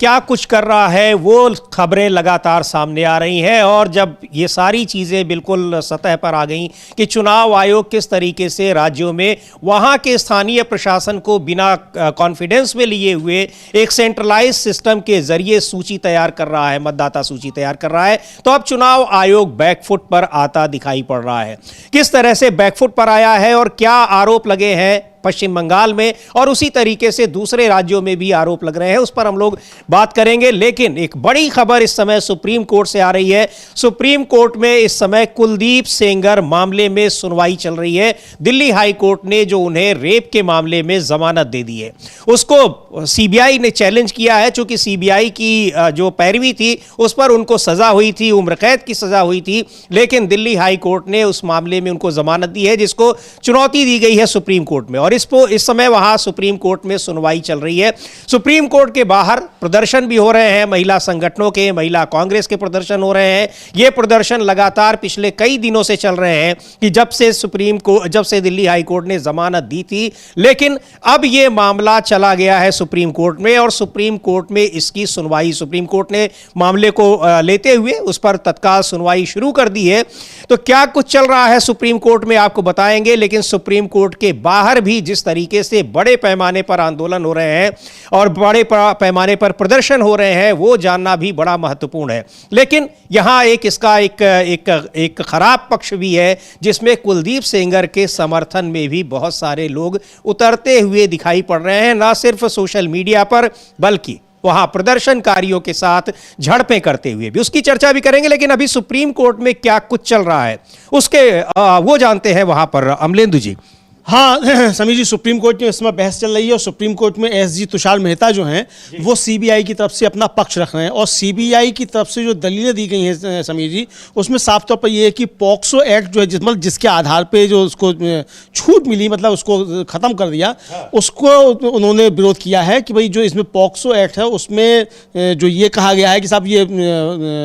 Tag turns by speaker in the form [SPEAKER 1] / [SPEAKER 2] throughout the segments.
[SPEAKER 1] क्या कुछ कर रहा है वो खबरें लगातार सामने आ रही हैं। और जब ये सारी चीज़ें बिल्कुल सतह पर आ गई कि चुनाव आयोग किस तरीके से राज्यों में वहाँ के स्थानीय प्रशासन को बिना कॉन्फिडेंस में लिए हुए एक सेंट्रलाइज सिस्टम के जरिए सूची तैयार कर रहा है, मतदाता सूची तैयार कर रहा है, तो अब चुनाव आयोग बैकफुट पर आता दिखाई पड़ रहा है। किस तरह से बैकफुट पर आया है और क्या आरोप लगे हैं पश्चिम बंगाल में और उसी तरीके से दूसरे राज्यों में भी आरोप लग रहे हैं, उस पर हम लोग बात करेंगे। लेकिन एक बड़ी खबर इस समय सुप्रीम कोर्ट से आ रही है। सुप्रीम कोर्ट में इस समय कुलदीप सेंगर मामले में सुनवाई चल रही है। दिल्ली हाई कोर्ट ने जो उन्हें रेप के मामले में जमानत दे दी है, उसको सीबीआई ने चैलेंज किया है। चूंकि सीबीआई की जो पैरवी थी उस पर उनको सजा हुई थी, उम्र कैद की सजा हुई थी, लेकिन दिल्ली हाई कोर्ट ने उस मामले में उनको जमानत दी है, जिसको चुनौती दी गई है सुप्रीम कोर्ट में। और इस समय वहां सुप्रीम कोर्ट में सुनवाई चल रही है। सुप्रीम कोर्ट के बाहर प्रदर्शन भी हो रहे हैं, महिला संगठनों के, महिला कांग्रेस के प्रदर्शन हो रहे हैं। ये प्रदर्शन लगातार पिछले कई दिनों से चल रहे हैं कि जब से दिल्ली हाई कोर्ट ने जमानत दी थी, लेकिन अब यह मामला चला गया है सुप्रीम कोर्ट में और सुप्रीम कोर्ट में इसकी सुनवाई, सुप्रीम कोर्ट ने मामले को लेते हुए उस पर तत्काल सुनवाई शुरू कर दी है। तो क्या कुछ चल रहा है सुप्रीम कोर्ट में आपको बताएंगे। लेकिन सुप्रीम कोर्ट के बाहर भी जिस तरीके से बड़े पैमाने पर आंदोलन हो रहे हैं और बड़े पैमाने पर प्रदर्शन हो रहे हैं, वो जानना भी बड़ा महत्वपूर्ण है। लेकिन यहां इसका एक खराब पक्ष भी है, जिसमें कुलदीप सेंगर के समर्थन में भी बहुत सारे लोग उतरते हुए दिखाई पड़ रहे हैं, ना सिर्फ सोशल मीडिया पर बल्कि वहां प्रदर्शनकारियों के साथ झड़पें करते हुए भी। उसकी चर्चा भी करेंगे। लेकिन अभी सुप्रीम कोर्ट में क्या कुछ चल रहा है उसके वो जानते हैं वहां पर अमलेंदु जी।
[SPEAKER 2] हाँ समीर जी, सुप्रीम कोर्ट में इस समय बहस चल रही है और सुप्रीम कोर्ट में एसजी तुषार मेहता जो हैं वो सीबीआई की तरफ से अपना पक्ष रख रहे हैं। और सीबीआई की तरफ से जो दलीलें दी गई हैं समीर जी, उसमें साफ तौर पर ये है कि पॉक्सो एक्ट जो है जिसके आधार पे जो उसको छूट मिली, मतलब उसको ख़त्म कर दिया, उसको उन्होंने विरोध किया है कि भाई जो इसमें पॉक्सो एक्ट है उसमें जो ये कहा गया है कि साहब ये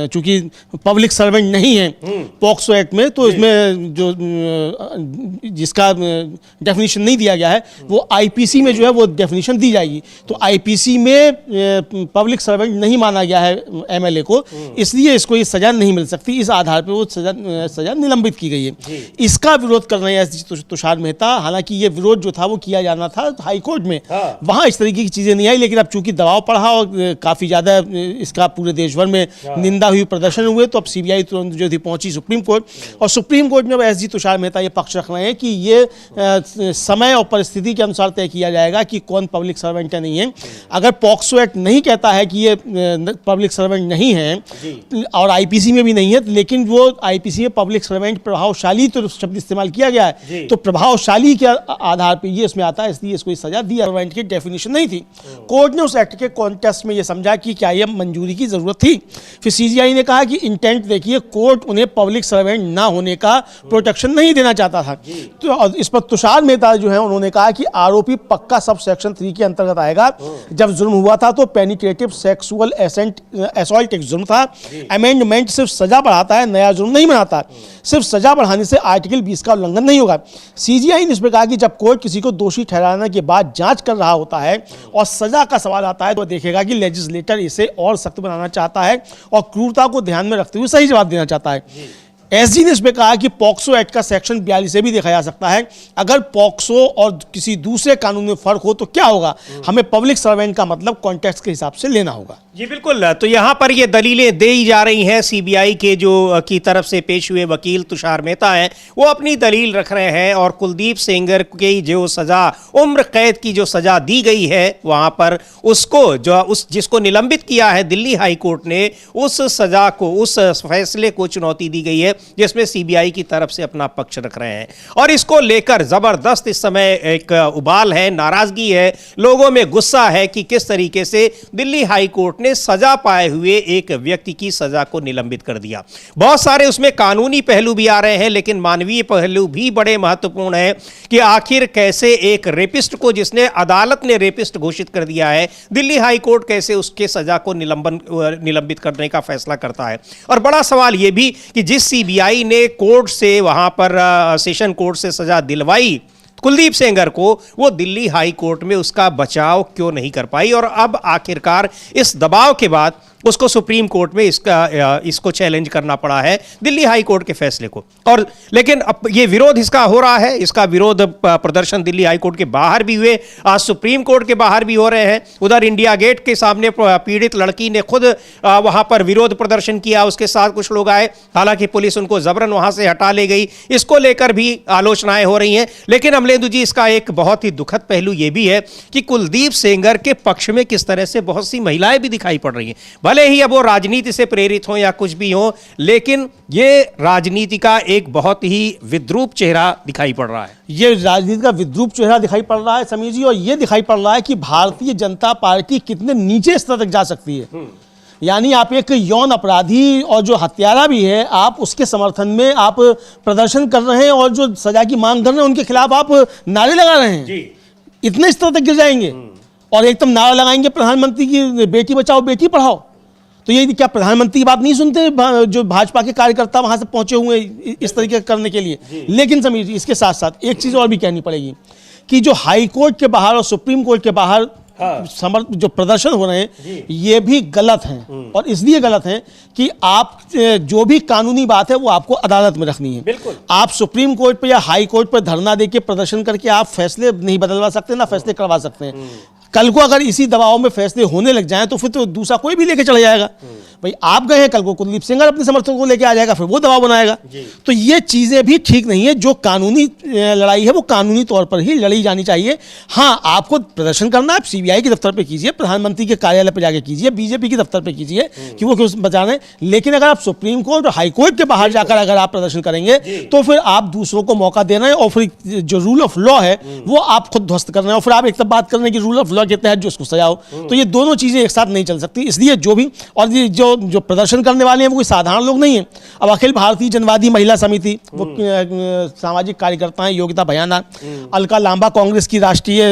[SPEAKER 2] चूँकि पब्लिक सर्वेंट नहीं है पॉक्सो एक्ट में, तो इसमें जो जिसका डेफिनेशन नहीं दिया गया है वो आईपीसी में जो है वो डेफिनेशन दी जाएगी। तो आईपीसी में पब्लिक सर्वेंट नहीं माना गया है एमएलए को, इसलिए इसको ये सजा नहीं मिल सकती। इस आधार पर वो सजा निलंबित की गई है। इसका विरोध कर रहे हैं एसजी तुषार मेहता। हालांकि ये विरोध जो था वो किया जाना था हाई कोर्ट में, वहां इस तरीके की चीजें नहीं आई। लेकिन अब चूंकि दबाव पड़ा और काफी ज्यादा इसका पूरे देश भर में निंदा हुई, प्रदर्शन हुए, तो अब सीबीआई तुरंत जो थी पहुंची सुप्रीम कोर्ट। और सुप्रीम कोर्ट में अब एसजी तुषार मेहता ये पक्ष रख रहे हैं कि ये समय और परिस्थिति के अनुसार तय किया जाएगा कि कौन पब्लिक सर्वेंट है नहीं है। अगर पॉक्सो एक्ट नहीं कहता है कि ये पब्लिक सर्वेंट नहीं है और आईपीसी में भी नहीं है, लेकिन वो आईपीसी में पब्लिक सर्वेंट प्रभावशाली तो शब्द इस्तेमाल किया गया है, तो प्रभावशाली के आधार पर ये इसमें आता है, इसलिए इसको सजा दी। सर्वेंट की डेफिनेशन नहीं थी। कोर्ट ने उस एक्ट के कॉन्टेक्स्ट में ये समझा कि क्या ये मंजूरी की जरूरत थी। फिर सीजीआई ने कहा कि इंटेंट देखिए, कोर्ट उन्हें पब्लिक सर्वेंट ना होने का प्रोटेक्शन नहीं देना चाहता था। तो इस पर तुषार मेहता जो है उन्होंने कहा कि आरोपी पक्का सब सेक्शन 3 के अंतर्गत आएगा। जब जुर्म हुआ था तो पेनिट्रेटिव सेक्सुअल असॉल्ट एक जुर्म था। अमेंडमेंट सिर्फ सजा बढ़ाता है, नया जुर्म नहीं बनाता। सिर्फ सजा बढ़ाने से आर्टिकल 20 का उल्लंघन नहीं होगा। सीजीआई ने इस पर कहा कि जब कोर्ट किसी को दोषी ठहराने के बाद जांच कर रहा होता है और सजा का सवाल आता है, तो देखेगा कि लेजिस्लेटर इसे और सख्त बनाना चाहता है और क्रूरता को ध्यान में रखते हुए सही जवाब देना चाहता है। एसजी ने इसमें कहा कि पॉक्सो एक्ट का सेक्शन 42 से भी देखा जा सकता है। अगर पॉक्सो और किसी दूसरे कानून में फर्क हो तो क्या होगा, हमें पब्लिक सर्वेंट का मतलब कॉन्टेक्स्ट के हिसाब से लेना होगा।
[SPEAKER 1] जी बिल्कुल। तो यहाँ पर ये दलीलें दी जा रही हैं। सीबीआई के की तरफ से पेश हुए वकील तुषार मेहता हैं, वो अपनी दलील रख रहे हैं और कुलदीप सेंगर की जो सजा, उम्र कैद की जो सजा दी गई है वहाँ पर, उसको जिसको निलंबित किया है दिल्ली हाई कोर्ट ने, उस सजा को, उस फैसले को चुनौती दी गई है, जिसमें सीबीआई की तरफ से अपना पक्ष रख रहे हैं। और इसको लेकर जबरदस्त इस समय एक उबाल है, नाराजगी है, लोगों में गुस्सा है कि किस तरीके से दिल्ली हाई कोर्ट ने सजा पाए हुए एक व्यक्ति की सजा को निलंबित कर दिया। बहुत सारे उसमें कानूनी पहलू भी आ रहे हैं, लेकिन मानवीय पहलू भी बड़े महत्वपूर्ण है कि आखिर कैसे एक रेपिस्ट को, जिसने अदालत ने रेपिस्ट घोषित कर दिया है, दिल्ली हाई कोर्ट कैसे उसके सजा को निलंबित करने का फैसला करता है। और बड़ा सवाल यह भी कि जिस सीबीआई ने कोर्ट से, वहां पर सेशन कोर्ट से सजा दिलवाई कुलदीप सेंगर को वो दिल्ली हाई कोर्ट में उसका बचाव क्यों नहीं कर पाई, और अब आखिरकार इस दबाव के बाद उसको सुप्रीम कोर्ट में इसको चैलेंज करना पड़ा है दिल्ली हाई कोर्ट के फैसले को। और लेकिन अब ये विरोध इसका हो रहा है, इसका विरोध प्रदर्शन दिल्ली हाई कोर्ट के बाहर भी हुए, आज सुप्रीम कोर्ट के बाहर भी हो रहे हैं। उधर इंडिया गेट के सामने पीड़ित लड़की ने खुद वहां पर विरोध प्रदर्शन किया, उसके साथ कुछ लोग आए, हालांकि पुलिस उनको जबरन वहां से हटा ले गई, इसको लेकर भी आलोचनाएं हो रही हैं। लेकिन अमलेंदु जी, इसका एक बहुत ही दुखद पहलू यह भी है कि कुलदीप सेंगर के पक्ष में किस तरह से बहुत सी महिलाएं भी दिखाई पड़ रही हैं, भले ही अब वो राजनीति से प्रेरित हो या कुछ भी हो, लेकिन ये राजनीति का एक बहुत ही विद्रूप चेहरा दिखाई पड़ रहा है।
[SPEAKER 2] ये राजनीति का विद्रूप चेहरा दिखाई पड़ रहा है समीर जी, और ये दिखाई पड़ रहा है कि भारतीय जनता पार्टी कितने नीचे स्तर तक जा सकती है। यानी आप एक यौन अपराधी और जो हत्यारा भी है, आप उसके समर्थन में आप प्रदर्शन कर रहे हैं और जो सजा की मांग कर रहे हैं उनके खिलाफ आप नारे लगा रहे हैं जी। इतने स्तर तक गिर जाएंगे और एकदम नारा लगाएंगे प्रधानमंत्री की बेटी बचाओ बेटी पढ़ाओ। तो ये क्या प्रधानमंत्री की बात नहीं सुनते जो भाजपा के कार्यकर्ता वहां से पहुंचे हुए इस तरीके करने के लिए। लेकिन समीर जी, इसके साथ साथ एक चीज और भी कहनी पड़ेगी कि जो हाई कोर्ट के बाहर और सुप्रीम कोर्ट के बाहर जो प्रदर्शन हो रहे हैं ये भी गलत हैं, और इसलिए गलत हैं कि आप जो भी कानूनी बात है वो आपको अदालत में रखनी है। बिल्कुल। आप सुप्रीम कोर्ट पे या हाई कोर्ट पे धरना देके प्रदर्शन करके आप फैसले नहीं बदलवा सकते, ना फैसले करवा सकते हैं। कल को अगर इसी दबाव में फैसले होने लग जाएं तो फिर तो दूसरा कोई भी लेके चला जाएगा। भाई आप गए हैं, कल को कुलदीप सेंगर अपने समर्थकों को लेके आ जाएगा, फिर वो दबाव बनाएगा। तो ये चीजें भी ठीक नहीं है। जो कानूनी लड़ाई है वो कानूनी तौर पर ही लड़ी जानी चाहिए। हाँ, आपको प्रदर्शन करना है, आप सीबीआई के दफ्तर पे कीजिए, प्रधानमंत्री के कार्यालय पे जाके कीजिए, बीजेपी के दफ्तर पे कीजिए कि वो क्यों बचा रहे हैं। लेकिन अगर आप सुप्रीम कोर्ट और हाई कोर्ट के बाहर जाकर अगर आप प्रदर्शन करेंगे तो फिर आप दूसरों को मौका दे रहे हैं, और फिर जो रूल ऑफ लॉ है वो आप खुद ध्वस्त कर रहे हैं, और फिर आप एक तब बात कर रहे हैं कि रूल ऑफ लॉ के तहत जो उसको सजा हो। तो ये दोनों चीजें एक साथ नहीं चल सकती। इसलिए जो भी और जो प्रदर्शन करने वाले हैं वो कोई साधारण लोग नहीं है। अब अखिल भारतीय जनवादी महिला समिति, वो सामाजिक कार्यकर्ता हैं, योग्यता भयाना, अलका लांबा कांग्रेस की राष्ट्रीय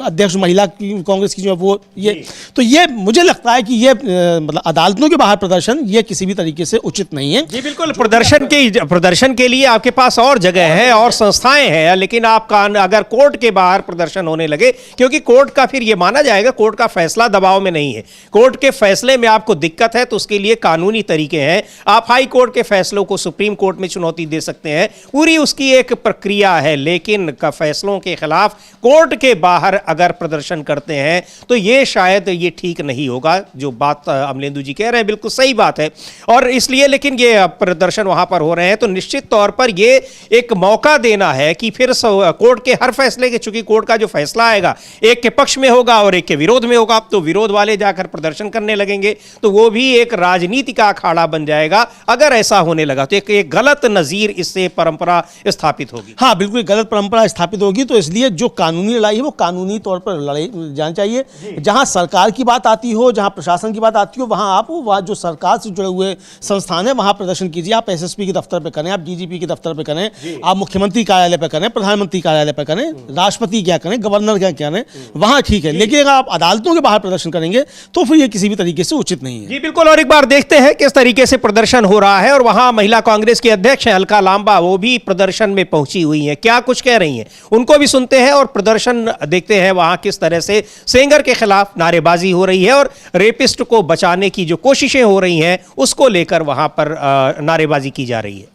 [SPEAKER 2] अध्यक्ष महिला कांग्रेस की जो वो ये, तो ये मुझे लगता है कि ये मतलब अदालतों के बाहर प्रदर्शन ये किसी भी तरीके से उचित नहीं है।
[SPEAKER 1] जी बिल्कुल, प्रदर्शन के लिए आपके पास और जगह है और संस्थाएं हैं, लेकिन आप अगर कोर्ट के बाहर प्रदर्शन होने लगे, क्योंकि कोर्ट का फिर ये माना जाएगा कोर्ट का फैसला दबाव में नहीं है, कोर्ट के फैसले में आपको दिक्कत है तो उसके लिए कानूनी तरीके हैं। आप हाई कोर्ट के फैसलों को सुप्रीम कोर्ट में चुनौती दे सकते हैं, पूरी उसकी एक प्रक्रिया है। लेकिन फैसलों के खिलाफ कोर्ट के बाहर अगर प्रदर्शन करते हैं तो ये शायद ये ठीक नहीं होगा। जो बात अमलेंदु जी कह रहे हैं बिल्कुल सही बात है, और इसलिए लेकिन ये प्रदर्शन वहां पर हो रहे हैं तो निश्चित तौर पर ये एक मौका देना है कि फिर कोर्ट के हर फैसले के, चूंकि कोर्ट का जो फैसला आएगा एक के पक्ष में होगा और एक के विरोध में होगा, तो विरोध वाले जाकर प्रदर्शन करने लगेंगे, तो वो भी एक राजनीति का अखाड़ा बन जाएगा। अगर ऐसा होने लगा तो एक गलत नजीर इससे परंपरा स्थापित होगी।
[SPEAKER 2] हाँ बिल्कुल, गलत परंपरा स्थापित होगी। तो इसलिए जो कानूनी लड़ाई है वो कानूनी तौर पर लड़ाई जानी चाहिए। जहां सरकार की बात आती हो, जहां प्रशासन की बात आती हो, वहां आप वहाँ जो सरकार से जुड़े हुए संस्थान है वहां प्रदर्शन कीजिए। आप एसएसपी के दफ्तर पे करें, आप डीजीपी के दफ्तर पे करें, आप मुख्यमंत्री कार्यालय पे करें, प्रधानमंत्री कार्यालय पे करें, राष्ट्रपति क्या करें, गवर्नर क्या करें, वहां ठीक है। लेकिन अगर आप अदालतों के बाहर प्रदर्शन करेंगे तो फिर ये किसी भी तरीके से उचित नहीं है।
[SPEAKER 1] जी बिल्कुल, और एक बार देखते हैं किस तरीके से प्रदर्शन हो रहा है। और वहां महिला कांग्रेस की अध्यक्ष हैं अलका लांबा, वो भी प्रदर्शन में पहुंची हुई हैं, क्या कुछ कह रही हैं उनको भी सुनते हैं और प्रदर्शन देखते हैं वहां किस तरह से सेंगर के खिलाफ नारेबाजी हो रही है और रेपिस्ट को बचाने की जो कोशिशें हो रही हैं उसको लेकर वहां पर नारेबाजी की जा रही है।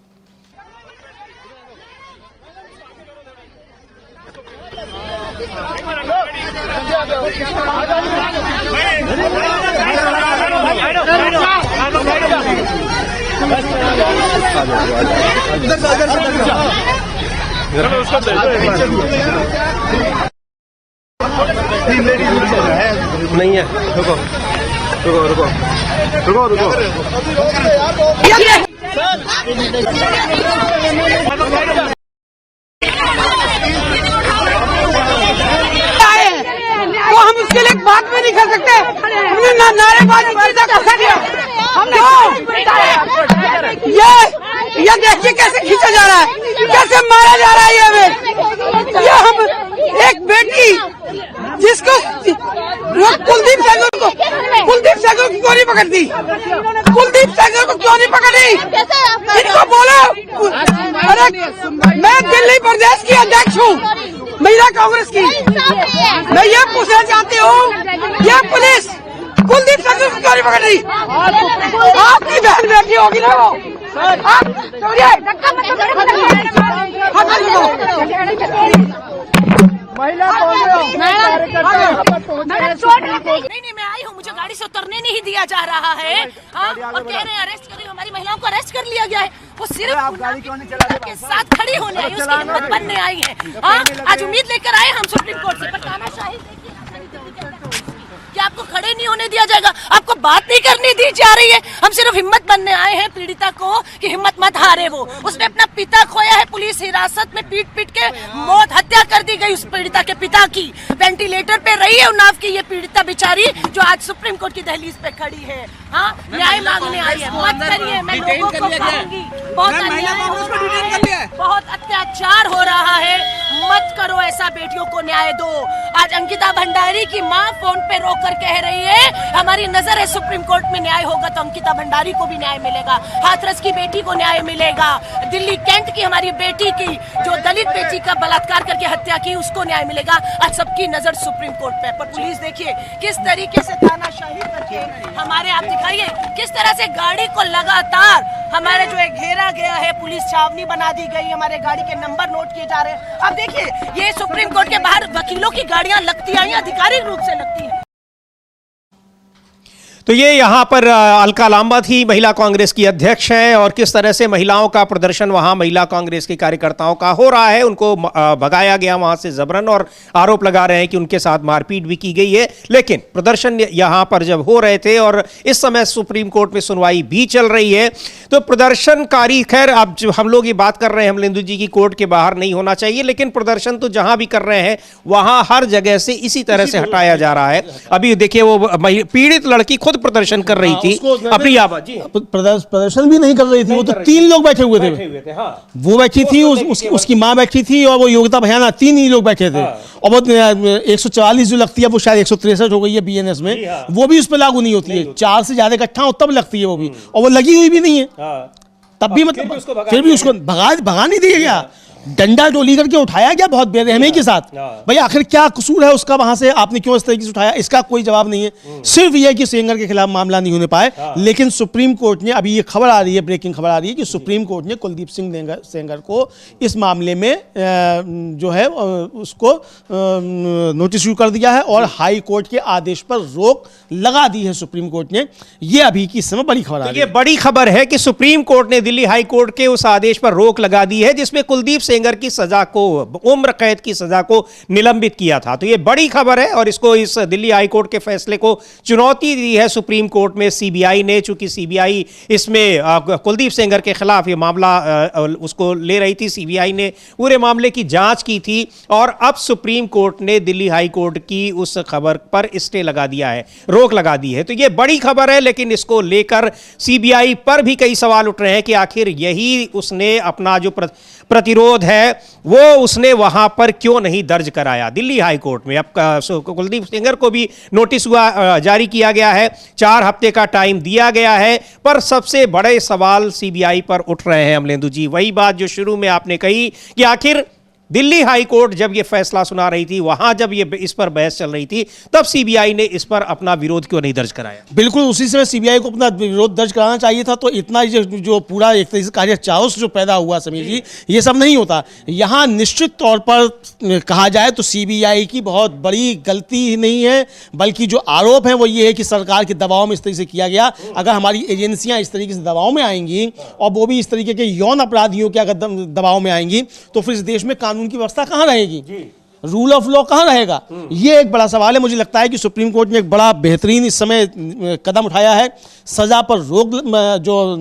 [SPEAKER 3] नहीं है, रुको रुको रुको रुको रुको
[SPEAKER 4] तो हम उसके लिए बात भी नहीं कर सकते। हमने नारेबाजी ये देखिए कैसे खींचा जा रहा है, कैसे मारा जा रहा है। ये हम एक बेटी जिसको कुलदीप सेंगर को क्यों नहीं पकड़ती, कुलदीप सेंगर को क्यों नहीं पकड़ी, इनको बोलो। अरे मैं दिल्ली प्रदेश की अध्यक्ष हूँ, महिला कांग्रेस की। मैं ये पूछना चाहती हूँ, ये पुलिस कुलदीप संघवी को क्यों नहीं पकड़ रही? आपकी बहन बैठी होगी ना वो, आप
[SPEAKER 5] महिला नहीं, मैं आई हूँ, मुझे गाड़ी से उतरने नहीं दिया जा रहा है। हाँ, और कह रहे हैं अरेस्ट करिए, हमारी महिलाओं को अरेस्ट कर लिया गया है। वो सिर्फ के साथ खड़ी होने आई, उसकी हिम्मत बनने आई है। हाँ, आज उम्मीद लेकर आए हम सुप्रीम कोर्ट से, पर तानाशाही क्या आपको खड़े नहीं होने दिया जाएगा? आपको बात नहीं करने दी जा रही है? हम सिर्फ हिम्मत बनने आए हैं पीड़िता को कि हिम्मत मत हारे। वो उसने अपना पिता खोया है, पुलिस हिरासत में पीट पीट के मौत हत्या कर दी गई उस पीड़िता के पिता की। वेंटिलेटर पे रही है उन्नाव की ये पीड़िता बेचारी, जो आज सुप्रीम कोर्ट की दहलीज पे खड़ी है। हाँ, न्याय मांगने आई है। मत करिए, मैं लोगों को कहूंगी, बहुत अन्याय, बहुत अत्याचार हो रहा है। मत करो ऐसा, बेटियों को न्याय दो। आज अंकिता भंडारी की माँ फोन पे रोक कर कह रही है हमारी नजर है सुप्रीम कोर्ट में न्याय होगा तो अंकिता भंडारी को भी न्याय मिलेगा, हाथरस की बेटी को न्याय मिलेगा, दिल्ली कैंट की हमारी बेटी की जो दलित बेटी का बलात्कार करके हत्या की उसको न्याय मिलेगा। आज सबकी नजर सुप्रीम कोर्ट पे। पर पुलिस देखिए किस तरीके से तानाशाही करके हमारे, आप दिखाइए किस तरह से गाड़ी को लगातार हमारे जो घेरा गया है, पुलिस छावनी बना दी गई, हमारे गाड़ी के नंबर नोट किए जा रहे हैं। अब देखिए ये सुप्रीम कोर्ट के बाहर वकीलों की गाड़ियां लगती आई, आधिकारिक रूप से लगती है।
[SPEAKER 1] तो ये यहाँ पर अलका लांबा थी, महिला कांग्रेस की अध्यक्ष हैं, और किस तरह से महिलाओं का प्रदर्शन वहाँ महिला कांग्रेस के कार्यकर्ताओं का हो रहा है। उनको भगाया गया वहाँ से जबरन, और आरोप लगा रहे हैं कि उनके साथ मारपीट भी की गई है। लेकिन प्रदर्शन यहाँ पर जब हो रहे थे और इस समय सुप्रीम कोर्ट में सुनवाई भी चल रही है, तो प्रदर्शनकारी, खैर अब जो हम लोग ये बात कर रहे हैं अमलेंदु जी की कोर्ट के बाहर नहीं होना चाहिए, लेकिन प्रदर्शन तो जहाँ भी कर रहे हैं वहाँ हर जगह से इसी तरह से हटाया जा रहा है। अभी देखिए वो पीड़ित लड़की खुद प्रदर्शन कर रही थी अपनी आवाज,
[SPEAKER 2] प्रदर्शन भी नहीं कर रही थी, वो तो 3 लोग बैठे हुए थे। हाँ। वो बैठी थी, उसकी माँ बैठी थी, और वो योगिता भयाना, 3 ही लोग बैठे थे। और वो 144 जो लगती है वो शायद 163 हो गई है बीएनएस में, वो भी उस पर लागू नहीं होती है। 4 से ज्यादा इकट्ठा हो तब लगती है वो भी, और वो लगी हुई भी नहीं है तब भी, मतलब फिर भी उसको भगा नहीं दिया गया, डंडा डोली करके उठाया गया बहुत बेरहमी के साथ। भाई आखिर क्या कसूर है उसका, वहां से आपने क्यों इस तरीके से उठाया, इसका कोई जवाब नहीं है। सिर्फ यह कि सेंगर के खिलाफ मामला नहीं होने पाए। लेकिन सुप्रीम कोर्ट ने, अभी ये खबर आ रही है, ब्रेकिंग खबर आ रही है कि सुप्रीम कोर्ट ने कुलदीप सिंह सेंगर को इस मामले में जो है उसको नोटिस इशू कर दिया है, और हाई कोर्ट के आदेश पर रोक लगा दी है सुप्रीम कोर्ट ने। ये अभी की समय बड़ी खबर आ रही है।
[SPEAKER 1] ये बड़ी खबर है कि सुप्रीम कोर्ट ने दिल्ली हाई कोर्ट के उस आदेश पर रोक लगा दी है जिसमें कुलदीप सेंगर की सजा को, उम्र कैद की सजा को निलंबित किया था। तो ये बड़ी खबर है, और इसको, इस दिल्ली हाई कोर्ट के फैसले को चुनौती दी है सुप्रीम कोर्ट में सीबीआई ने। चूंकि सीबीआई इसमें कुलदीप सेंगर के खिलाफ ये मामला उसको ले रही थी, सीबीआई ने पूरे मामले की जांच की थी, और अब सुप्रीम कोर्ट ने दिल्ली हाई कोर्ट की उस खबर पर स्टे लगा दिया है, रोक लगा दी है। तो ये बड़ी खबर है, लेकिन इसको लेकर सीबीआई पर भी कई सवाल उठ रहे हैं कि आखिर यही उसने अपना जो प्रतिरोध है वो उसने वहां पर क्यों नहीं दर्ज कराया दिल्ली हाई कोर्ट में। अब कुलदीप सेंगर को भी नोटिस जारी किया गया है, 4 हफ्ते का टाइम दिया गया है, पर सबसे बड़े सवाल सीबीआई पर उठ रहे हैं अमलेंदु जी। वही बात जो शुरू में आपने कही कि आखिर दिल्ली हाई कोर्ट जब ये फैसला सुना रही थी, वहां जब ये इस पर बहस चल रही थी, तब सीबीआई ने इस पर अपना विरोध क्यों नहीं दर्ज कराया?
[SPEAKER 2] बिल्कुल उसी समय सीबीआई को अपना विरोध दर्ज कराना चाहिए था। तो इतना जो पूरा एक तरीके से कार्य चाउस जो पैदा हुआ समीर जी, ये सब नहीं होता। यहाँ निश्चित तौर पर कहा जाए तो सीबीआई की बहुत बड़ी गलती नहीं है, बल्कि जो आरोप है वो ये है कि सरकार के दबाव में इस तरीके से किया गया। अगर हमारी एजेंसियां इस तरीके से दबाव में आएंगी, और वो भी इस तरीके के यौन अपराधियों के अगर दबाव में आएंगी, तो फिर इस देश में कानून की व्यवस्था कहां रहेगी, रूल ऑफ लॉ कहां रहेगा? ये एक बड़ा सवाल है। मुझे लगता है कि सुप्रीम कोर्ट ने एक बड़ा बेहतरीन इस समय कदम उठाया है। सजा पर रोक, जो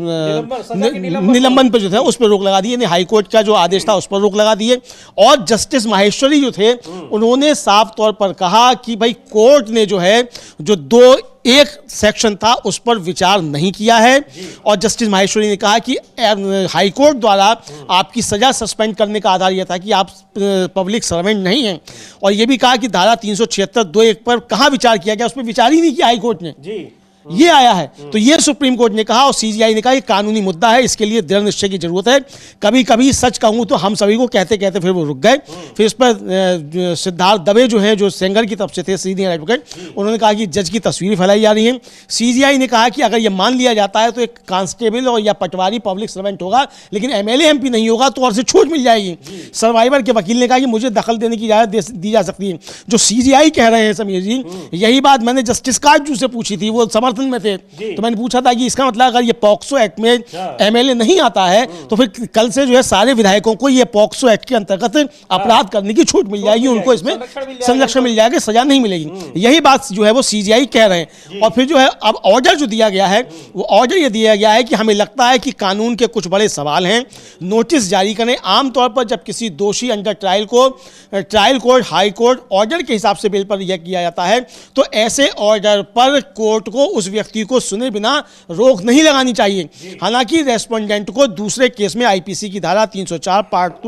[SPEAKER 2] निलंबन पर जो था उस पर रोक लगा दी है, हाई कोर्ट का जो आदेश था उस पर रोक लगा दी है। और जस्टिस माहेश्वरी जो थे उन्होंने साफ तौर पर कहा कि भाई कोर्ट ने जो है जो एक सेक्शन था उस पर विचार नहीं किया है, और जस्टिस माहेश्वरी ने कहा कि हाई कोर्ट द्वारा आपकी सजा सस्पेंड करने का आधार यह था कि आप पब्लिक सर्वेंट नहीं हैं। और यह भी कहा कि धारा 376(2)(1) पर कहाँ विचार किया गया, उस पर विचार ही नहीं किया हाई कोर्ट ने। ये आया है। तो ये सुप्रीम कोर्ट ने कहा और सीजीआई ने कहा ये कानूनी मुद्दा है, इसके लिए दृढ़ निश्चय की जरूरत है। कभी कभी सच कहूं तो हम सभी को कहते कहते फिर वो रुक गए। फिर इस पर सिद्धार्थ दवे जो हैं, जो सेंगर की तरफ से थे, सीनियर एडवोकेट, उन्होंने कहा कि जज की तस्वीरें फैलाई जा रही हैं। सीजीआई ने कहा कि अगर ये मान लिया जाता है तो एक कांस्टेबल और या पटवारी पब्लिक सर्वेंट होगा, लेकिन एमएलए एमपी नहीं होगा तो और से छूट मिल जाएगी। सर्वाइवर के वकील ने कहा कि मुझे दखल देने की इजाजत दी जा सकती है। जो सीजीआई कह रहे हैं समीर जी, यही बात मैंने जस्टिस काजू से पूछी थी, वो समर्थन में थे। तो मैंने पूछा था कि इसका मतलब अगर ये पॉक्सो एक्ट में एमएलए नहीं आता है तो फिर कल से जो है सारे विधायकों को ये पॉक्सो एक्ट के अंतर्गत अपराध करने की छूट मिल जाएगी, उनको इसमें संरक्षण मिल जाएगा, सजा नहीं मिलेगी। यही बात जो है वो सीजीआई कह रहे हैं। और फिर जो है अब ऑर्डर जो दिया गया है, वो ऑर्डर ये दिया गया है कि हमें लगता है कि कानून के कुछ बड़े सवाल हैं, नोटिस जारी करें। आमतौर पर जब किसी दोषी अंडर ट्रायल को trial court, high court order के हिसाब से बेल पर यह किया जाता है, तो ऐसे ऑर्डर पर कोर्ट को उस व्यक्ति को सुने बिना रोक नहीं लगानी चाहिए। हालांकि रेस्पोंडेंट को दूसरे केस में आईपीसी की धारा 304 पार्ट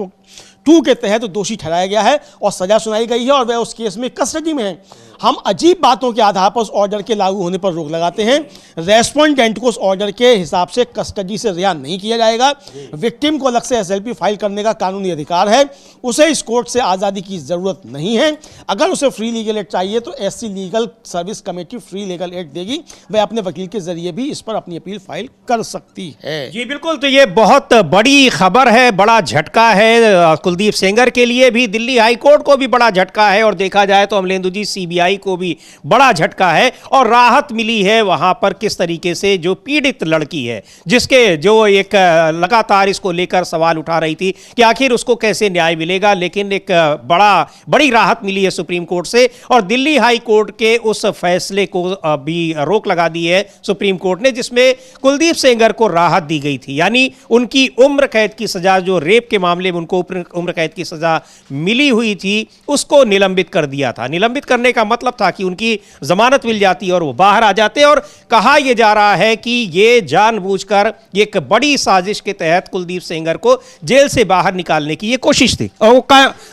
[SPEAKER 2] 2 के तहत दोषी ठहराया गया है और सजा सुनाई गई है और वह उस केस में कस्टडी में है। हम अजीब बातों के आधार पर उस ऑर्डर के लागू होने पर रोक लगाते हैं। रेस्पोंडेंट को उस ऑर्डर के हिसाब से कस्टडी से रिहा नहीं किया जाएगा। विक्टिम को अलग से एसएलपी फाइल करने का कानूनी अधिकार है, उसे इस कोर्ट से आज़ादी की ज़रूरत नहीं है। अगर उसे फ्री लीगल एड चाहिए तो SC legal service committee free legal aid देगी, वह अपने वकील के जरिए भी इस पर अपनी अपील फाइल कर सकती है।
[SPEAKER 1] जी बिल्कुल, तो ये बहुत बड़ी खबर है, बड़ा झटका है कुलदीप सेंगर के लिए भी, दिल्ली हाई कोर्ट को भी बड़ा झटका है और देखा जाए तो अमलेंदु जी सीबीआई को भी बड़ा झटका है और राहत मिली है वहां पर किस तरीके से जो पीड़ित लड़की है, जिसके जो एक लगातार इसको लेकर सवाल उठा रही थी कि आखिर उसको कैसे न्याय मिलेगा, लेकिन एक बड़ी राहत मिली है सुप्रीम कोर्ट से और दिल्ली हाई कोर्ट के उस फैसले को भी रोक लगा दी है सुप्रीम कोर्ट ने, जिसमें कुलदीप सेंगर को राहत दी गई थी। यानी उनकी उम्र कैद की सजा, जो रेप के मामले में उनको उम्र कैद की सजा मिली हुई थी, उसको निलंबित कर दिया था। निलंबित करने का मतलब था कि उनकी जमानत मिल जाती और वो बाहर आ जाते। और कहा यह जा रहा है कि ये जानबूझकर एक बड़ी साजिश के तहत कुलदीप सेंगर को जेल से बाहर निकालने की ये कोशिश थी और वो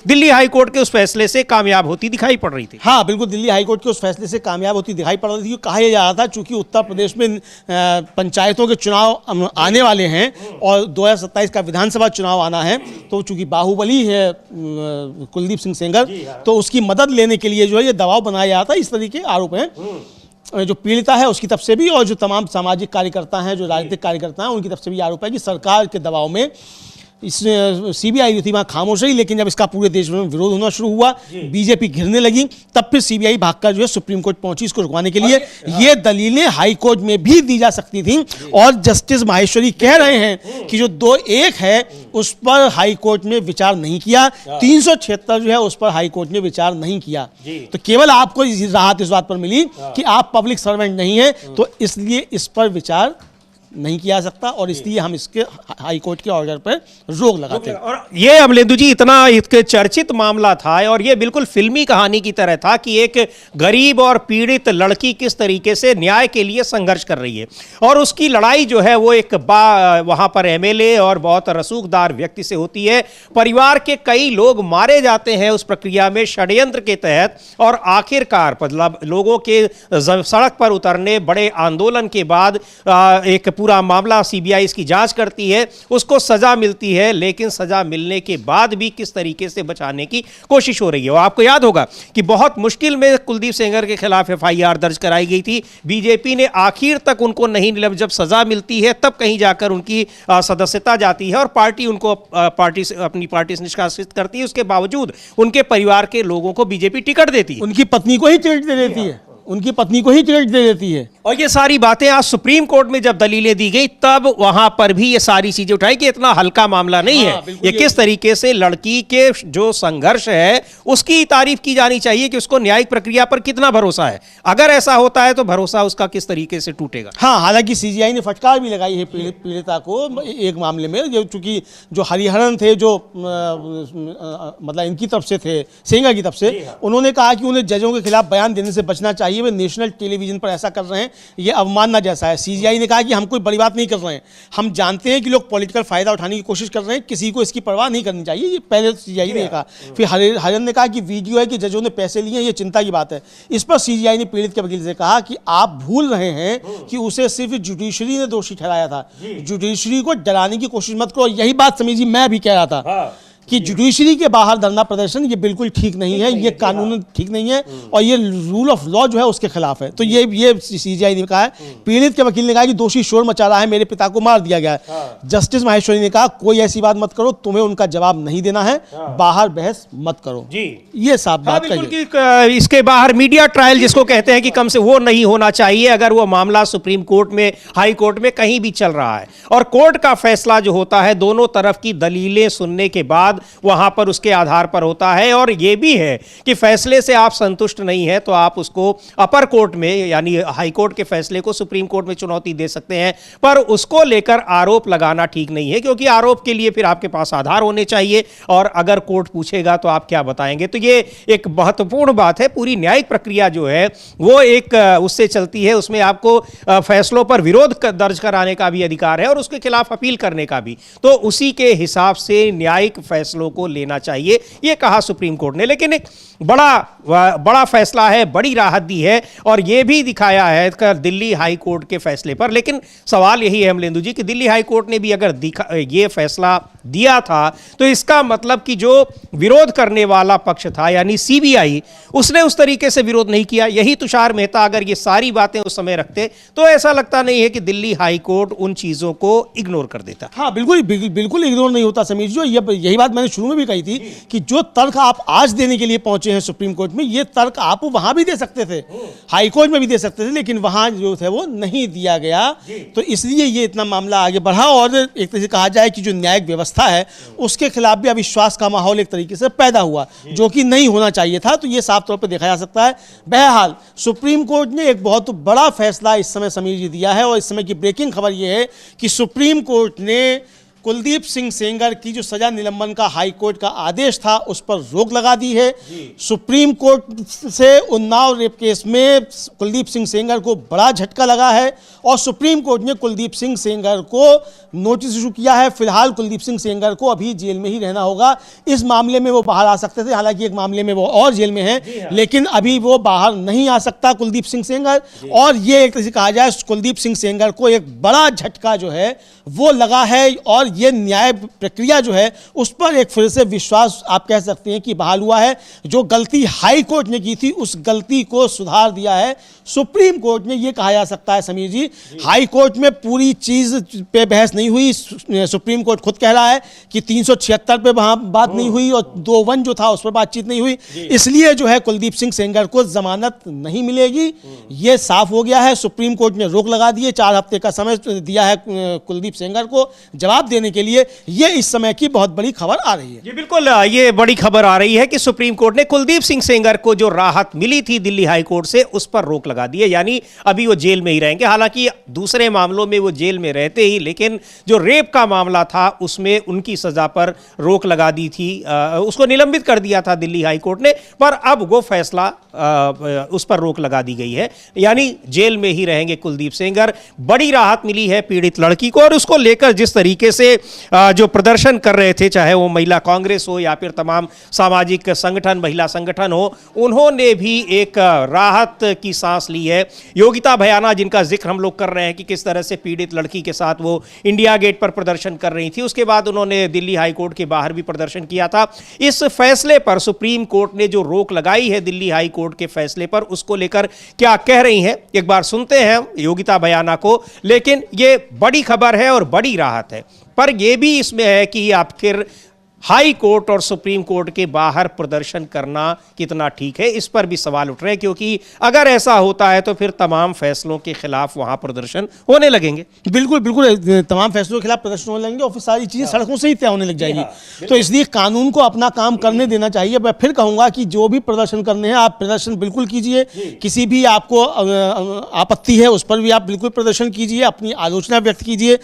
[SPEAKER 1] दिल्ली हाई कोर्ट के उस फैसले से कामयाब होती दिखाई पड़ रही थी।
[SPEAKER 2] हाँ बिल्कुल, दिल्ली हाई कोर्ट के उस फैसले से कामयाब होती दिखाई पड़ रही थी। कहा यह जा रहा था चूंकि उत्तर प्रदेश में पंचायतों के चुनाव आने वाले हैं और 2027 का विधानसभा चुनाव आना है, तो चूंकि बाहुबली है कुलदीप सिंह सेंगर, तो उसकी मदद लेने के लिए जो है ये दबाव बनाया जाता है। इस तरह के आरोप हैं जो पीड़िता है उसकी तरफ से भी और जो तमाम सामाजिक कार्यकर्ता हैं, जो राजनीतिक कार्यकर्ता हैं, उनकी तरफ से भी आरोप है कि सरकार के दबाव में इस सीबीआई थी वहाँ खामोश रही। लेकिन जब इसका पूरे देश में विरोध होना शुरू हुआ, बीजेपी घिरने लगी, तब फिर सीबीआई भागकर जो है सुप्रीम कोर्ट पहुंची इसको रुकवाने के लिए। ये दलीलें हाई कोर्ट में भी दी जा सकती थी और जस्टिस माहेश्वरी कह रहे हैं कि जो 2-1 है उस पर हाई कोर्ट ने विचार नहीं किया, 376 जो है उस पर हाई कोर्ट ने विचार नहीं किया। तो केवल आपको राहत इस बात पर मिली कि आप पब्लिक सर्वेंट नहीं है, तो इसलिए इस पर विचार नहीं किया जा सकता और इसलिए हम इसके हाई कोर्ट के ऑर्डर पर रोक लगाते हैं।
[SPEAKER 1] और ये अमलेंदु जी इतना इसके चर्चित मामला था और ये बिल्कुल फिल्मी कहानी की तरह था कि एक गरीब और पीड़ित लड़की किस तरीके से न्याय के लिए संघर्ष कर रही है और उसकी लड़ाई जो है वो एक वहां पर एमएलए और बहुत रसूखदार व्यक्ति से होती है। परिवार के कई लोग मारे जाते हैं उस प्रक्रिया में षड्यंत्र के तहत और आखिरकार मतलब लोगों के सड़क पर उतरने, बड़े आंदोलन के बाद एक पूरा मामला सीबीआई इसकी जांच करती है, उसको सजा मिलती है, लेकिन सजा मिलने के बाद भी किस तरीके से बचाने की कोशिश हो रही है। और आपको याद होगा कि बहुत मुश्किल में कुलदीप सेंगर के खिलाफ एफआईआर दर्ज कराई गई थी। बीजेपी ने आखिर तक उनको नहीं, जब सजा मिलती है तब कहीं जाकर उनकी सदस्यता जाती है और पार्टी उनको अपनी पार्टी से निष्कासित करती है। उसके बावजूद उनके परिवार के लोगों को बीजेपी टिकट देती है,
[SPEAKER 2] उनकी पत्नी को ही टिकट दे देती है, उनकी पत्नी को ही टिकट दे देती है।
[SPEAKER 1] और ये सारी बातें आज सुप्रीम कोर्ट में जब दलीलें दी गई तब वहां पर भी ये सारी चीजें उठाई कि इतना हल्का मामला नहीं है। ये किस तरीके से लड़की के जो संघर्ष है उसकी तारीफ की जानी चाहिए कि उसको न्यायिक प्रक्रिया पर कितना भरोसा है। अगर ऐसा होता है तो भरोसा उसका किस तरीके से टूटेगा।
[SPEAKER 2] हाँ, हालांकि सीजीआई ने फटकार भी लगाई है पीड़िता को एक मामले में, चूंकि जो हरिहरन थे जो मतलब इनकी तरफ से थे, सेंगर की तरफ से, उन्होंने कहा कि उन्हें जजों के खिलाफ बयान देने से बचना चाहिए चाहिए। वे नेशनल टेलीविजन पर ऐसा कर रहे हैं, ये अवमानना जैसा है। सीजीआई ने कहा कि हम कोई बड़ी बात नहीं कर रहे हैं, हम जानते हैं कि लोग पॉलिटिकल फायदा उठाने की कोशिश कर रहे हैं, किसी को इसकी परवाह नहीं करनी चाहिए, ये पहले सीजीआई ने कहा। फिर हरियाणा ने कहा कि वीडियो है कि जजों ने पैसे लिए, ये चिंता की बात है। इस पर सीजीआई ने पीड़ित के वकील से कहा कि आप भूल रहे हैं कि उसे सिर्फ जुडिशरी ने दोषी ठहराया था, जुडिशरी को डराने की कोशिश मत करो। यही बात समीर जी मैं भी कह रहा था कि जुडिशरी के बाहर धरना प्रदर्शन ये बिल्कुल ठीक नहीं है, ये कानून ठीक नहीं है और ये रूल ऑफ लॉ जो है उसके खिलाफ है। तो ये सीजीआई ने कहा है। पीड़ित के वकील ने कहा कि दोषी शोर मचा रहा है, मेरे पिता को मार दिया गया है। जस्टिस माहेश्वरी ने कहा कोई ऐसी बात मत करो, तुम्हें उनका जवाब नहीं देना है, बाहर बहस मत करो जी। ये साफ बात
[SPEAKER 1] कही। इसके बाहर मीडिया ट्रायल जिसको कहते हैं कि कम से वो नहीं होना चाहिए अगर वो मामला सुप्रीम कोर्ट में, हाई कोर्ट में कहीं भी चल रहा है और कोर्ट का फैसला जो होता है दोनों तरफ की दलीलें सुनने के बाद वहां पर उसके आधार पर होता है। और यह भी है कि फैसले से आप संतुष्ट नहीं है तो आप उसको अपर कोर्ट में यानी हाई कोर्ट के फैसले को सुप्रीम कोर्ट में चुनौती दे सकते हैं, पर उसको लेकर आरोप लगाना ठीक नहीं है, क्योंकि आरोप के लिए फिर आपके पास आधार होने चाहिए और अगर कोर्ट पूछेगा तो आप क्या बताएंगे। तो ये एक महत्वपूर्ण बात है। पूरी न्यायिक प्रक्रिया जो है वो एक उससे चलती है, उसमें आपको फैसलों पर विरोध दर्ज कराने का भी अधिकार है और उसके खिलाफ अपील करने का भी। तो उसी के हिसाब से न्यायिक फैसलों को लेना चाहिए, यह कहा सुप्रीम कोर्ट ने। लेकिन एक बड़ा फैसला है, बड़ी राहत दी है और यह भी दिखाया है दिल्ली हाई कोर्ट के फैसले पर। लेकिन सवाल यही है अमलेंदु जी कि दिल्ली हाई कोर्ट ने भी अगर यह फैसला दिया था तो इसका मतलब कि जो विरोध करने वाला पक्ष था यानी सीबीआई, उसने उस तरीके से विरोध नहीं किया। यही तुषार मेहता अगर ये सारी बातें उस समय रखते तो ऐसा लगता नहीं है कि दिल्ली हाई कोर्ट उन चीजों को इग्नोर कर देता।
[SPEAKER 2] हाँ बिल्कुल बिल्कुल इग्नोर नहीं होता समीर जी। यही बात मैंने शुरू में भी कही थी कि जो तर्क आप आज देने के लिए पहुंचे हैं सुप्रीम कोर्ट में, ये तर्क आप वहां भी दे सकते थे, हाई कोर्ट में भी दे सकते थे, लेकिन वहां जो है वो नहीं दिया गया। तो इसलिए ये इतना मामला आगे बढ़ा और एक तरह से कहा जाए कि जो न्यायिक व्यवस्था है उसके खिलाफ भी अविश्वास का माहौल एक तरीके से पैदा हुआ, जो कि नहीं होना चाहिए था। तो ये साफ तौर पर देखा जा सकता है। बहरहाल सुप्रीम कोर्ट ने एक बहुत बड़ा फैसला इस समय समीर जी दिया है और इस समय की ब्रेकिंग खबर यह है कि सुप्रीम कोर्ट ने कुलदीप सिंह सेंगर की जो सजा निलंबन का हाई कोर्ट का आदेश था उस पर रोक लगा दी है। सुप्रीम कोर्ट से उन्नाव रेप केस में कुलदीप सिंह सेंगर को बड़ा झटका लगा है और सुप्रीम कोर्ट ने कुलदीप सिंह सेंगर को नोटिस इशू किया है। फिलहाल कुलदीप सिंह सेंगर को अभी जेल में ही रहना होगा। इस मामले में वो बाहर आ सकते थे, हालांकि एक मामले में वो और जेल में है, लेकिन अभी वो बाहर नहीं आ सकता कुलदीप सिंह सेंगर। और ये एक तरह से कहा जाए कुलदीप सिंह सेंगर को एक बड़ा झटका जो है वो लगा है और ये न्याय प्रक्रिया जो है उस पर एक फिर से विश्वास आप कह सकते हैं कि बहाल हुआ है। जो गलती हाई कोर्ट ने की थी उस गलती को सुधार दिया है सुप्रीम कोर्ट ने, ये कहा जा सकता है समीर जी। हाई कोर्ट में पूरी चीज पे बहस नहीं हुई। सुप्रीम कोर्ट खुद कह रहा है कि 376 पे वहां बात नहीं हुई और 2(1) जो था उस पर बातचीत नहीं हुई, इसलिए जो है कुलदीप सिंह सेंगर को जमानत नहीं मिलेगी, ये साफ हो गया है। सुप्रीम कोर्ट ने रोक लगा दी है, 4 हफ्ते का समय दिया है कुलदीप सेंगर को जवाब देने के लिए। ये इस समय की बहुत बड़ी खबर आ रही है।
[SPEAKER 1] जी बिल्कुल, ये बड़ी खबर आ रही है कि सुप्रीम कोर्ट ने कुलदीप सिंह सेंगर को जो राहत मिली थी दिल्ली हाई कोर्ट से उस पर रोक लगा दी है, यानी अभी वो जेल में ही रहेंगे। हालांकि दूसरे मामलों में वो जेल में रहते ही, लेकिन जो रेप का मामला था उसमें उनकी सजा पर रोक लगा दी थी, उसको निलंबित कर दिया था दिल्ली हाई कोर्ट ने, पर अब वो फैसला उस पर रोक लगा दी गई है, यानी जेल में ही रहेंगे कुलदीप सेंगर। बड़ी राहत मिली है पीड़ित लड़की को और उसको लेकर जिस तरीके से जो प्रदर्शन कर रहे थे, चाहे वो महिला कांग्रेस हो या फिर तमाम सामाजिक संगठन, महिला संगठन हो, उन्होंने भी एक राहत की सांस ली है। योगिता भयाना जिनका जिक्र हम लोग कर रहे हैं कि किस तरह से पीड़ित लड़की के साथ वो इंडिया गेट पर प्रदर्शन कर रही थी, उसके बाद उन्होंने दिल्ली हाई कोर्ट के बाहर भी प्रदर्शन किया था। इस फैसले पर सुप्रीम कोर्ट ने जो रोक लगाई है दिल्ली हाई कोर्ट के फैसले पर, उसको लेकर क्या कह रही हैं एक बार सुनते हैं योगिता भयाना को। लेकिन ये बड़ी खबर है और बड़ी राहत है, पर यह भी इसमें है कि आखिर हाई कोर्ट और सुप्रीम कोर्ट के बाहर प्रदर्शन करना कितना ठीक है, इस पर भी सवाल उठ रहे हैं, क्योंकि अगर ऐसा होता है तो फिर तमाम फैसलों के खिलाफ वहां प्रदर्शन होने लगेंगे।
[SPEAKER 2] बिल्कुल बिल्कुल, तमाम फैसलों के खिलाफ प्रदर्शन होने लगेंगे और फिर सारी चीजें सड़कों से ही तय होने लग जाएगी। तो इसलिए कानून को अपना काम करने देना चाहिए। मैं फिर कहूंगा कि जो भी प्रदर्शन करने हैं आप प्रदर्शन बिल्कुल कीजिए, किसी भी आपको आपत्ति है उस पर भी आप बिल्कुल प्रदर्शन कीजिए, अपनी आलोचना व्यक्त कीजिए,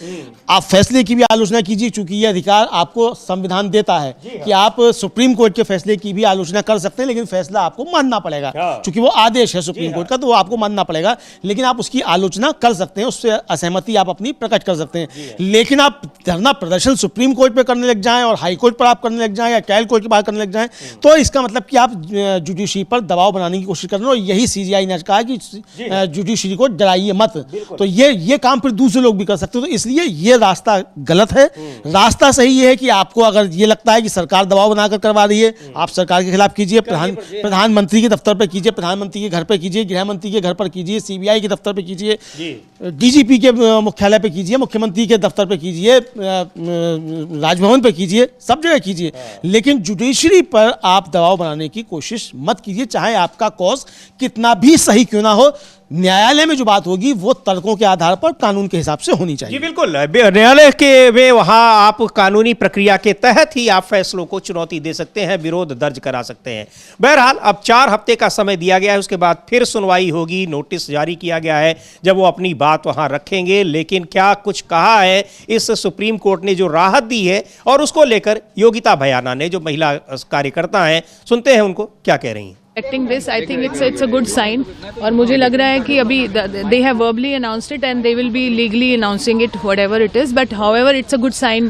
[SPEAKER 2] आप फैसले की भी आलोचना कीजिए, चूंकि ये अधिकार आपको संविधान देता होता है कि आप सुप्रीम कोर्ट के फैसले की भी आलोचना कर सकते हैं, लेकिन फैसला आपको मानना पड़ेगा, क्योंकि वो आदेश है सुप्रीम कोर्ट का, तो वो आपको मानना पड़ेगा। लेकिन आप उसकी आलोचना कर सकते हैं, उससे असहमति आप अपनी प्रकट कर सकते हैं। लेकिन आप धरना प्रदर्शन सुप्रीम कोर्ट पे करने लग जाएं और हाई कोर्ट पर आप करने लग जाएं या ट्रायल कोर्ट के बाहर करने लग जाएं, तो इसका मतलब कि आप जुडिशरी पर दबाव बनाने की कोशिश कर रहे हैं। और यही सीजीआई ने कहा कि जुडिशरी को डराइए मत, तो ये काम फिर दूसरे लोग भी कर सकते हैं। तो इसलिए ये रास्ता गलत है। रास्ता सही है कि आपको अगर ये लगता है कि सरकार दबाव बनाकर करवा रही है, आप सरकार के खिलाफ कीजिए, प्रधानमंत्री के दफ्तर पर कीजिए, प्रधानमंत्री के घर पर कीजिए, गृह मंत्री के घर पर कीजिए, सीबीआई के दफ्तर पर कीजिए, डीजीपी के मुख्यालय पे कीजिए, मुख्यमंत्री के दफ्तर पे कीजिए, राजभवन पे कीजिए, सब जगह कीजिए, लेकिन जुडिशरी पर आप दबाव बनाने की कोशिश मत कीजिए, चाहे आपका कॉज कितना भी सही क्यों ना हो। न्यायालय में जो बात होगी वो तर्कों के आधार पर कानून के हिसाब से होनी चाहिए।
[SPEAKER 1] जी बिल्कुल, न्यायालय के में वहां आप कानूनी प्रक्रिया के तहत ही आप फैसलों को चुनौती दे सकते हैं, विरोध दर्ज करा सकते हैं। बहरहाल अब 4 हफ्ते का समय दिया गया है, उसके बाद फिर सुनवाई होगी, नोटिस जारी किया गया है जब वो अपनी बात वहां रखेंगे। लेकिन क्या कुछ कहा है इस सुप्रीम कोर्ट ने जो राहत दी है और उसको लेकर योगिता भयाना ने, जो महिला कार्यकर्ता हैं, सुनते हैं उनको क्या कह रही हैं।
[SPEAKER 6] This, I think it's a good sign, और मुझे लग रहा है कि अभी they have verbally announced it and they will be legally announcing it, whatever it is. But however, it's a good sign.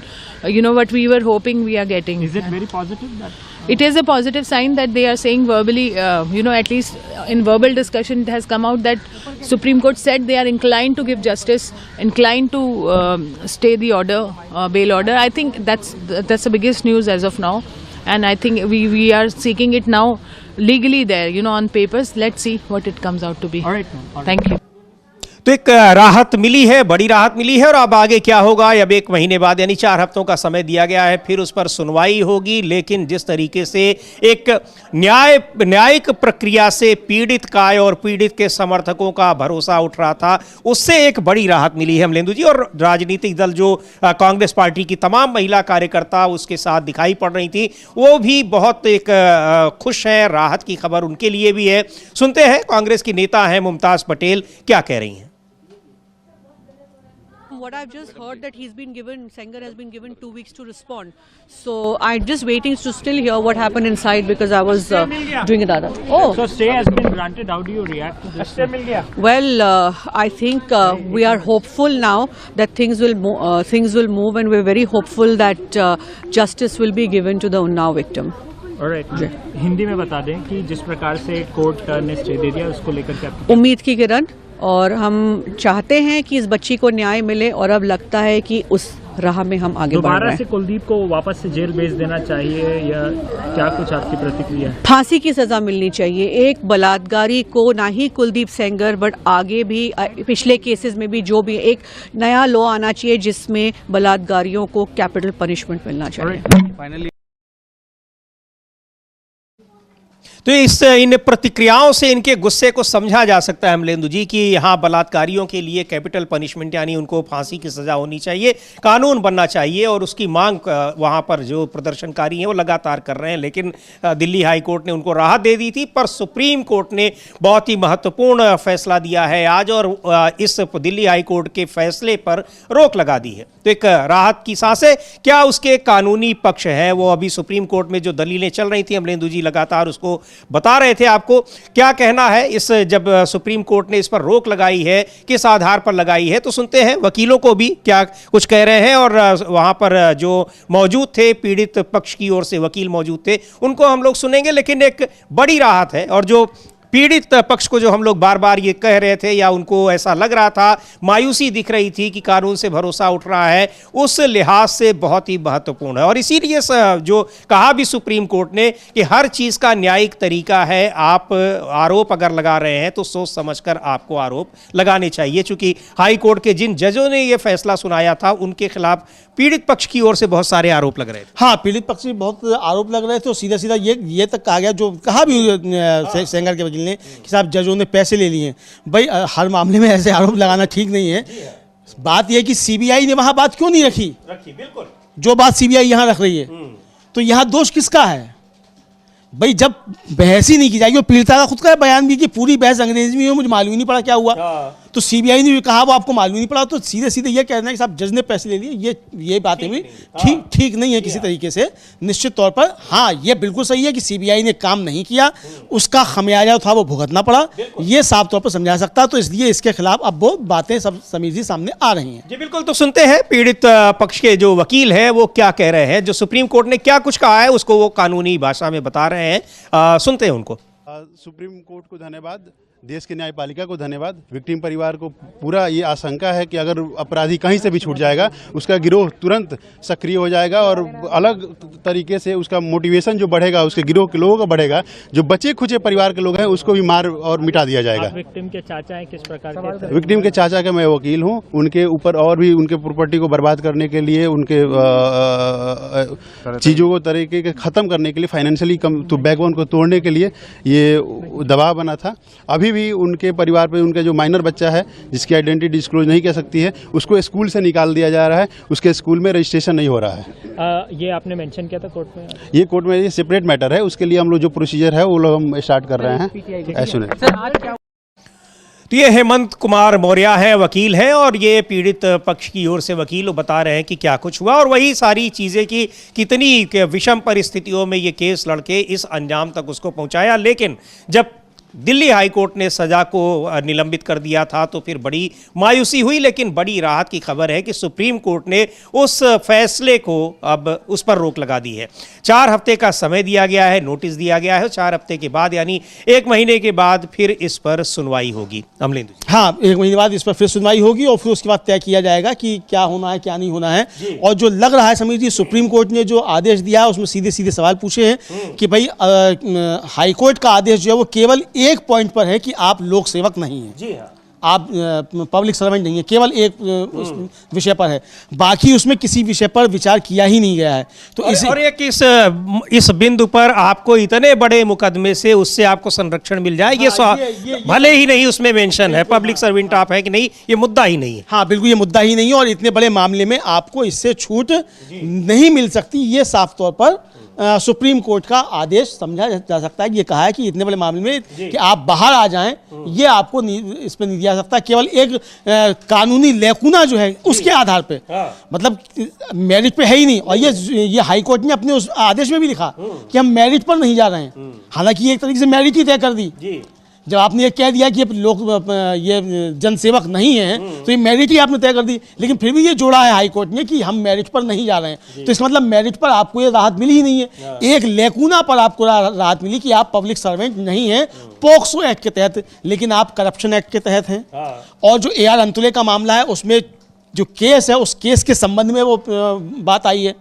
[SPEAKER 6] What we were hoping we are getting.
[SPEAKER 7] Is it very positive?
[SPEAKER 6] It is a positive sign that they are saying verbally. At least in verbal discussion, it has come out that Supreme Court said they are inclined to give justice, inclined to stay the order, bail order. I think that's the biggest news as of now, and I think we are seeking it now. Legally there, on papers. Let's see what it comes out to be.
[SPEAKER 7] All right, ma'am.
[SPEAKER 6] Thank you.
[SPEAKER 1] तो एक राहत मिली है, बड़ी राहत मिली है, और अब आगे क्या होगा अब 1 महीने बाद, यानी 4 हफ्तों का समय दिया गया है, फिर उस पर सुनवाई होगी। लेकिन जिस तरीके से एक न्यायिक प्रक्रिया से पीड़ित का और पीड़ित के समर्थकों का भरोसा उठ रहा था, उससे एक बड़ी राहत मिली है अमलेंदु जी। और राजनीतिक दल जो कांग्रेस पार्टी की तमाम महिला कार्यकर्ता उसके साथ दिखाई पड़ रही थी, वो भी बहुत एक खुश हैं, राहत की खबर उनके लिए भी है। सुनते हैं कांग्रेस की नेता हैं मुमताज पटेल क्या कह रही हैं।
[SPEAKER 8] What I've just heard that Sengar has been given 2 weeks to respond. So I'm just waiting to still hear what happened inside because I was doing it other. Oh,
[SPEAKER 7] So stay has been granted. How do you react to this?
[SPEAKER 8] well, I think we are hopeful now that things will move, and we're very hopeful that justice will be given to the Unnao victim.
[SPEAKER 7] Alright. Hindi में बता दें कि जिस प्रकार से court ने stay दे दिया उसको लेकर क्या
[SPEAKER 8] उम्मीद की किरण, और हम चाहते हैं कि इस बच्ची को न्याय मिले, और अब लगता है कि उस राह में हम आगे बढ़ रहे
[SPEAKER 7] दोबारा
[SPEAKER 8] हैं।
[SPEAKER 7] से कुलदीप को वापस से जेल भेज देना चाहिए या क्या कुछ आपकी प्रतिक्रिया है?
[SPEAKER 8] फांसी की सजा मिलनी चाहिए एक बलात्कारी को, ना ही कुलदीप सेंगर बट आगे भी पिछले केसेस में भी जो भी एक नया लॉ आना चाहिए जिसमें बलात्कारियों को कैपिटल पनिशमेंट मिलना चाहिए।
[SPEAKER 1] तो इन प्रतिक्रियाओं से इनके गुस्से को समझा जा सकता है अमलेंदु जी कि यहाँ बलात्कारियों के लिए कैपिटल पनिशमेंट यानी उनको फांसी की सजा होनी चाहिए, कानून बनना चाहिए, और उसकी मांग वहाँ पर जो प्रदर्शनकारी हैं वो लगातार कर रहे हैं। लेकिन दिल्ली हाई कोर्ट ने उनको राहत दे दी थी, पर सुप्रीम कोर्ट ने बहुत ही महत्वपूर्ण फैसला दिया है आज, और इस दिल्ली हाई कोर्ट के फैसले पर रोक लगा दी है। तो एक राहत की सांसें। क्या उसके कानूनी पक्ष है, वो अभी सुप्रीम कोर्ट में जो दलीलें चल रही थी अमलेंदु जी लगातार उसको बता रहे थे आपको, क्या कहना है इस जब सुप्रीम कोर्ट ने इस पर रोक लगाई है, किस आधार पर लगाई है। तो सुनते हैं वकीलों को भी क्या कुछ कह रहे हैं, और वहां पर जो मौजूद थे पीड़ित पक्ष की ओर से वकील मौजूद थे उनको हम लोग सुनेंगे। लेकिन एक बड़ी राहत है, और जो पीड़ित पक्ष को जो हम लोग बार बार ये कह रहे थे या उनको ऐसा लग रहा था, मायूसी दिख रही थी कि कानून से भरोसा उठ रहा है, उस लिहाज से बहुत ही महत्वपूर्ण है। और इसीलिए जो कहा भी सुप्रीम कोर्ट ने कि हर चीज़ का न्यायिक तरीका है, आप आरोप अगर लगा रहे हैं तो सोच समझकर आपको आरोप लगाने चाहिए। चूंकि हाई कोर्ट के जिन जजों ने ये फैसला सुनाया था उनके खिलाफ पीड़ित पक्ष की ओर से बहुत सारे आरोप लग रहे थे।
[SPEAKER 2] हाँ, पीड़ित पक्ष से बहुत आरोप लग रहे थे, और सीधा सीधा ये तक कहा गया, जो कहा भी सेंगर के वकील ने कि साहब जजों ने पैसे ले लिए। भाई हर मामले में ऐसे आरोप लगाना ठीक नहीं है। बात यह कि सीबीआई ने वहां बात क्यों नहीं रखी
[SPEAKER 1] बिल्कुल,
[SPEAKER 2] जो बात सीबीआई यहां रख रही है, तो यहां दोष किसका है? भाई जब बहस ही नहीं की जाएगी, और पीड़िता का खुद का बयान भी कि पूरी बहस अंग्रेजी में हो, मुझे मालूम ही नहीं पड़ा क्या हुआ। तो सीबीआई ने भी कहा वो आपको मालूम नहीं पड़ा, तो सीधे सीधे ये कहना है कि साहब जज ने पैसे ले लिए, ये बातें भी ठीक नहीं है किसी तरीके से। निश्चित तौर पर हाँ, ये बिल्कुल सही है कि सीबीआई ने काम नहीं किया, उसका खमियाजा था वो भुगतना पड़ा, ये साफ तौर पर समझा सकता। तो इसलिए इसके खिलाफ अब वो बातें सब समीर जी सामने आ रही हैं।
[SPEAKER 1] जी बिल्कुल, तो सुनते हैं पीड़ित पक्ष के जो वकील हैं वो क्या कह रहे हैं, जो सुप्रीम कोर्ट ने क्या कुछ कहा है उसको वो कानूनी भाषा में बता रहे हैं। सुनते हैं उनको।
[SPEAKER 9] सुप्रीम कोर्ट को धन्यवाद, देश की न्यायपालिका को धन्यवाद। विक्टिम परिवार को पूरा ये आशंका है कि अगर अपराधी कहीं से भी छूट जाएगा, उसका गिरोह तुरंत सक्रिय हो जाएगा और अलग तरीके से उसका मोटिवेशन जो बढ़ेगा, उसके गिरोह के लोगों का बढ़ेगा। जो बचे खुचे परिवार के लोग हैं उसको भी मार और मिटा दिया जाएगा।
[SPEAKER 7] विक्टिम के चाचा हैं, किस प्रकार के?
[SPEAKER 9] विक्टिम के चाचा का मैं वकील हूँ, उनके ऊपर और भी उनके प्रॉपर्टी को बर्बाद करने के लिए, उनके चीज़ों को तरीके के ख़त्म करने के लिए, फाइनेंशियली कम तो बैकबोन को तोड़ने के लिए ये दबाव बना था। अभी भी उनके परिवार पे उनका जो माइनर बच्चा है जिसकी आइडेंटिटी डिस्क्लोज नहीं कर सकती है, उसको स्कूल से निकाल दिया जा रहा है, उसके स्कूल में रजिस्ट्रेशन नहीं हो रहा है।
[SPEAKER 7] ये आपने मेंशन किया था कोर्ट में?
[SPEAKER 9] ये कोर्ट में ये सेपरेट मैटर है, उसके लिए हम लोग जो प्रोसीजर है वो लोग हम स्टार्ट कर रहे हैं एज सून एज।
[SPEAKER 1] तो ये हेमंत कुमार मौर्य हैं, वकील हैं, और ये पीड़ित पक्ष की ओर से वकील बता रहे हैं कि क्या कुछ हुआ और वही सारी चीज़ें कि कितनी विषम परिस्थितियों में ये केस लड़के इस अंजाम तक उसको पहुंचाया। लेकिन जब दिल्ली हाई कोर्ट ने सजा को निलंबित कर दिया था तो फिर बड़ी मायूसी हुई, लेकिन बड़ी राहत की खबर है कि सुप्रीम कोर्ट ने उस फैसले को अब उस पर रोक लगा दी है। 4 हफ्ते का समय दिया गया है, नोटिस दिया गया है। 4 हफ्ते के बाद यानी 1 महीने के बाद फिर इस पर सुनवाई होगी। अमलेंदु जी,
[SPEAKER 2] हाँ, 1 महीने बाद इस पर फिर सुनवाई होगी और फिर उसके बाद तय किया जाएगा कि क्या होना है क्या नहीं होना है। और जो लग रहा है समीर जी, सुप्रीम कोर्ट ने जो आदेश दिया है उसमें सीधे सीधे सवाल पूछे हैं कि भाई हाई कोर्ट का आदेश जो है वो केवल एक पॉइंट पर है कि आप लोक सेवक नहीं हैं।
[SPEAKER 1] जी हाँ,
[SPEAKER 2] आप पब्लिक सर्वेंट नहीं है, केवल एक विषय पर है, बाकी उसमें किसी विषय पर विचार किया ही नहीं गया है। तो
[SPEAKER 1] और एक इस बिंदु पर आपको इतने बड़े मुकदमे से उससे आपको संरक्षण मिल जाए, ये भले ही नहीं उसमें मेंशन है पब्लिक सर्वेंट आप है कि नहीं, ये मुद्दा ही नहीं है।
[SPEAKER 2] हाँ बिल्कुल, ये मुद्दा ही नहीं है और इतने बड़े मामले में आपको इससे छूट नहीं मिल सकती। ये साफ तौर पर सुप्रीम कोर्ट का आदेश समझा जा सकता है कि ये कहा है कि इतने बड़े मामले में कि आप बाहर आ जाएं, ये आपको इस पर नहीं दिया जा सकता। केवल एक कानूनी लेकुना जो है उसके आधार पे, मतलब मेरिट पे है ही नहीं। और ये हाई कोर्ट ने अपने उस आदेश में भी लिखा कि हम मेरिट पर नहीं जा रहे हैं, हालांकि ये एक तरीके से मेरिट ही तय कर दी। जब आपने ये कह दिया कि ये जनसेवक नहीं है तो ये मेरिट ही आपने तय कर दी, लेकिन फिर भी ये जोड़ा है हाई कोर्ट ने कि हम मेरिट पर नहीं जा रहे हैं। तो इसका मतलब मेरिट पर आपको ये राहत मिली ही नहीं है, एक लेकुना पर आपको राहत मिली कि आप पब्लिक सर्वेंट नहीं हैं पोक्सो एक्ट के तहत, लेकिन आप करप्शन एक्ट के तहत हैं। और जो AR अंतुले का मामला है उसमें जो केस है उस केस के संबंध में वो बात आई है।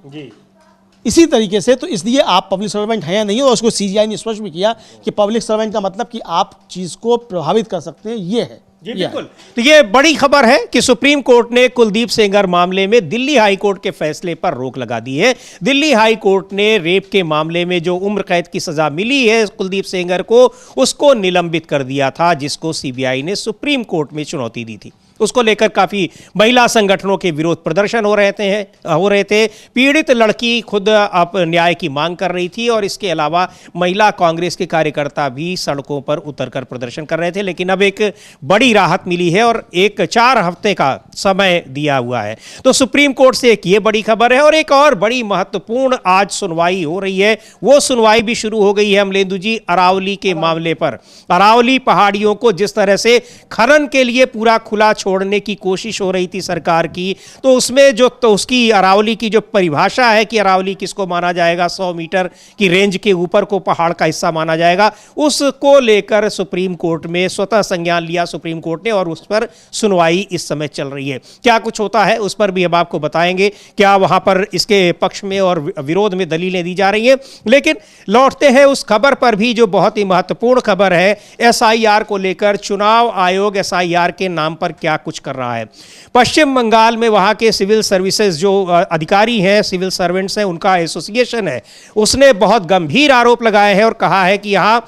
[SPEAKER 2] इसी तरीके से तो इसलिए आप पब्लिक सर्वेंट हैं या नहीं, और उसको CGI ने स्पष्ट भी किया कि पब्लिक सर्वेंट का मतलब कि आप चीज को प्रभावित कर सकते हैं, ये है।
[SPEAKER 1] जी बिल्कुल, तो ये बड़ी खबर है कि सुप्रीम कोर्ट ने कुलदीप सेंगर मामले में दिल्ली हाई कोर्ट के फैसले पर रोक लगा दी है। दिल्ली हाई कोर्ट ने रेप के मामले में जो उम्र कैद की सजा मिली है कुलदीप सेंगर को, उसको निलंबित कर दिया था, जिसको CBI ने सुप्रीम कोर्ट में चुनौती दी थी। उसको लेकर काफ़ी महिला संगठनों के विरोध प्रदर्शन हो रहे थे। पीड़ित लड़की खुद अब न्याय की मांग कर रही थी और इसके अलावा महिला कांग्रेस के कार्यकर्ता भी सड़कों पर उतरकर प्रदर्शन कर रहे थे। लेकिन अब एक बड़ी राहत मिली है और एक 4 हफ्ते का समय दिया हुआ है। तो सुप्रीम कोर्ट से एक ये बड़ी खबर है और एक और बड़ी महत्वपूर्ण आज सुनवाई हो रही है। वो सुनवाई भी शुरू हो गई है अमलेंदु जी, अरावली के मामले पर। अरावली पहाड़ियों को जिस तरह से खनन के लिए पूरा खुला छोड़ने की कोशिश हो रही थी सरकार की, तो उसमें जो तो उसकी अरावली की जो परिभाषा है कि अरावली किसको माना जाएगा, 100 मीटर की रेंज के ऊपर को पहाड़ का हिस्सा माना जाएगा, उसको लेकर सुप्रीम कोर्ट में स्वतः संज्ञान लिया सुप्रीम कोर्ट ने और उस पर सुनवाई इस समय चल रही है। क्या कुछ होता है उस पर भी अब आपको बताएंगे, क्या वहां पर इसके पक्ष में और विरोध में दलीलें दी जा रही हैं। लेकिन लौटते हैं उस खबर पर भी जो बहुत ही महत्वपूर्ण खबर है, SIR को लेकर। चुनाव आयोग SIR के नाम पर क्या कुछ कर रहा है। पश्चिम बंगाल में वहां के सिविल सर्विसेज जो अधिकारी हैं, सिविल सर्वेंट्स हैं, उनका एसोसिएशन है, उसने बहुत गंभीर आरोप लगाए हैं और कहा है कि यहां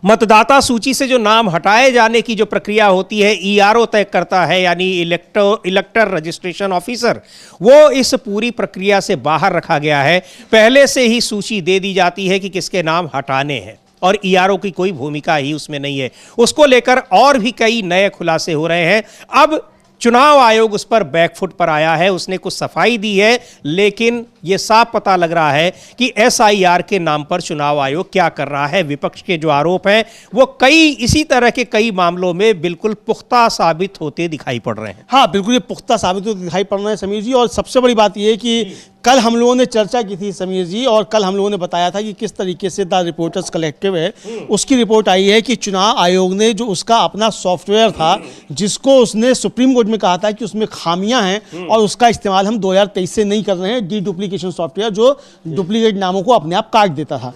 [SPEAKER 1] मतदाता सूची से जो नाम हटाए जाने की जो प्रक्रिया होती है ERO तय करता है, यानी इलेक्टर रजिस्ट्रेशन ऑफिसर, वो इस पूरी प्रक्रिया से बाहर रखा गया है। पहले से ही सूची दे दी जाती है कि किसके नाम हटाने हैं। और ईआरओ की कोई भूमिका ही उसमें नहीं है। उसको लेकर और भी कई नए खुलासे हो रहे हैं। अब चुनाव आयोग उस पर बैकफुट पर आया है, उसने कुछ सफाई दी है, लेकिन यह साफ पता लग रहा है कि एसआईआर के नाम पर चुनाव आयोग क्या कर रहा है। विपक्ष के जो आरोप हैं वो कई इसी तरह के कई मामलों में बिल्कुल पुख्ता साबित होते दिखाई पड़ रहे हैं।
[SPEAKER 2] हाँ बिल्कुल, ये पुख्ता साबित होते दिखाई पड़ रहे हैं समीर जी। और सबसे बड़ी बात ये है कि कल हम लोगों ने चर्चा की थी समीर जी, और कल हम लोगों ने बताया था कि किस तरीके से द रिपोर्टर्स कलेक्टिव है उसकी रिपोर्ट आई है कि चुनाव आयोग ने जो उसका अपना सॉफ्टवेयर था जिसको उसने सुप्रीम कोर्ट में कहा था कि उसमें खामियां हैं और उसका इस्तेमाल हम 2023 से नहीं कर रहे हैं, डी डुप्लीकेशन सॉफ्टवेयर जो डुप्लीकेट नामों को अपने आप काट देता था,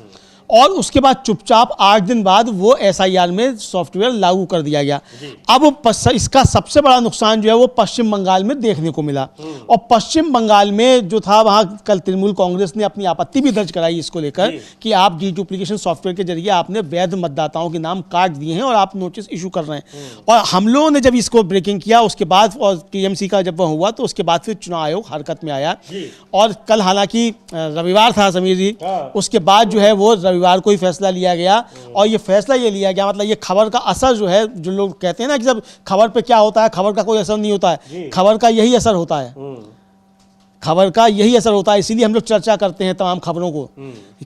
[SPEAKER 2] और उसके बाद चुपचाप 8 दिन बाद वो एसआईआर में सॉफ्टवेयर लागू कर दिया गया। अब इसका सबसे बड़ा नुकसान जो है वो पश्चिम बंगाल में देखने को मिला, और पश्चिम बंगाल में जो था वहाँ कल तृणमूल कांग्रेस ने अपनी आपत्ति भी दर्ज कराई इसको लेकर कि आप डी डुप्लीकेशन सॉफ्टवेयर के जरिए आपने वैध मतदाताओं के नाम काट दिए हैं और आप नोटिस इशू कर रहे हैं। और हम लोगों ने जब इसको ब्रेकिंग किया उसके बाद, और टीएमसी का जब वह हुआ तो उसके बाद फिर चुनाव आयोग हरकत में आया, और कल हालांकि रविवार था समीर जी, उसके बाद जो है वो रविवार को ही फैसला लिया गया। और ये फैसला ये लिया गया, मतलब ये खबर का असर जो है, जो लोग कहते हैं ना कि जब खबर पे क्या होता है, खबर का कोई असर नहीं होता है, खबर का यही असर होता है, खबर का यही असर होता है। इसीलिए हम लोग चर्चा करते हैं तमाम खबरों को।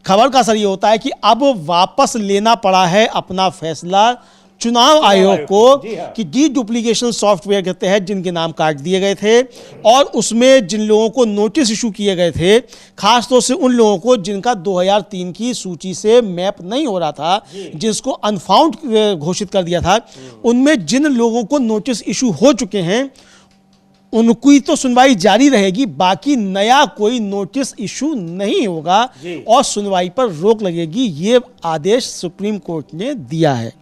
[SPEAKER 2] खबर का असर ये होता है कि अब वापस लेना पड़ा है अपना फैसला चुनाव आयोग को कि डी डुप्लीकेशन सॉफ्टवेयर के तहत जिनके नाम काट दिए गए थे और उसमें जिन लोगों को नोटिस इशू किए गए थे, खासतौर से उन लोगों को जिनका 2003 की सूची से मैप नहीं हो रहा था, जिसको अनफाउंड घोषित कर दिया था, उनमें जिन लोगों को नोटिस इशू हो चुके हैं उनकी तो सुनवाई जारी रहेगी, बाकी नया कोई नोटिस इशू नहीं होगा और सुनवाई पर रोक लगेगी। ये आदेश सुप्रीम कोर्ट ने दिया है,